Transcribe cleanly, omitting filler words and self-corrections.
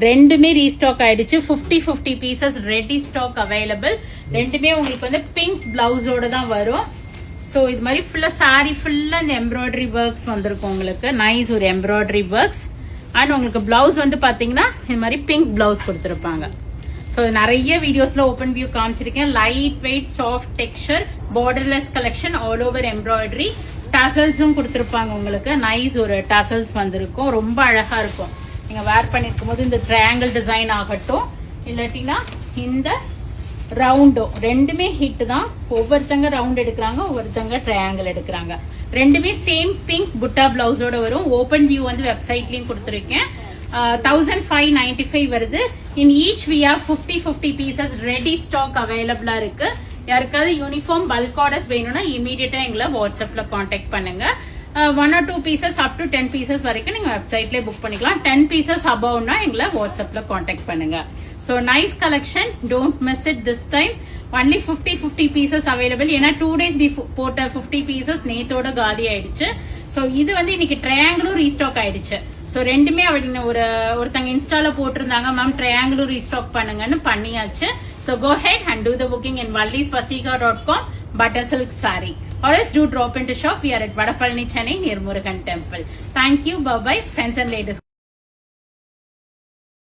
ரெண்டுமே ரீஸ்டாக் ஆயிடுச்சு. 50 pieces ready stock available. ரெண்டுமே உங்களுக்கு வந்து பிங்க் பிளவுஸோட தான் வரும். ஸோ இது மாதிரி ஃபுல்லா சாரி ஃபுல்லா இந்த எம்ப்ராய்டரி ஒர்க்ஸ் வந்திருக்கும் உங்களுக்கு. நைஸ் ஒரு எம்ப்ராய்டரி ஒர்க்ஸ். அண்ட் உங்களுக்கு பிளவுஸ் வந்து பாத்தீங்கன்னா இது மாதிரி பிங்க் பிளவுஸ் கொடுத்துருப்பாங்க. ஸோ நிறைய வீடியோஸ்ல ஓப்பன் வியூ காமிச்சிருக்கேன். Light weight soft texture borderless collection all over embroidery. டசல்ஸும் கொடுத்துருப்பாங்க உங்களுக்கு. நைஸ் ஒரு டசல்ஸ் வந்திருக்கும். ரொம்ப அழகா இருக்கும். நீங்க வேர் பண்ணிருக்கும் போது இந்த ட்ரையாங்கிள் டிசைன் ஆகட்டும் இல்லாட்டினா இந்த ரவுண்டோ ரெண்டுமே ஹிட் தான். ஒவ்வொருத்தங்க ரவுண்ட் எடுக்கிறாங்க, ஒவ்வொருத்தங்க ட்ரையாங்கிள் எடுக்கிறாங்க. ரெண்டுமே சேம் பிங்க் புட்டா பிளவுஸோட வரும். ஓப்பன் வியூ வந்து வெப்சைட்லயும் கொடுத்துருக்கேன். 1595 வருது. In each we have 50 pieces ready stock அவைலபிளா இருக்கு. யாருக்காவது யூனிஃபார்ம் பல்க் ஆர்டர்ஸ் வேணும்னா இமீடியட்டா எங்களை வாட்ஸ்அப்ல கான்டாக்ட் பண்ணுங்க. 1 or 2 pieces up to 10 pieces வரைக்கும் நீங்க வெப்சைட்லயே புக் பண்ணிக்கலாம். 10 பீசஸ் அபவ்னா எங்களை வாட்ஸ்அப்ல கான்டாக்ட் பண்ணுங்க. So nice collection, don't miss it this time. Only 50 pieces available. ஏன்னா 2 days போட்ட 50 பீசஸ் நேத்தோட காலி ஆயிடுச்சு. ஸோ இது வந்து இன்னைக்கு ட்ரையாங்கிளும் ரீஸ்டாக் ஆயிடுச்சு. ஸோ ரெண்டுமே ஒருத்தங்க இன்ஸ்டால போட்டிருந்தாங்க, மேம் ட்ரையாங்கிளும் ரீஸ்டாக் பண்ணுங்கன்னு பண்ணியாச்சு. So go ahead and do the booking in vallisvasika.com butter silk saree. Or else do drop into shop. We are at Vadapalani, Chennai near Murugan Temple. Thank you. Bye bye friends and ladies.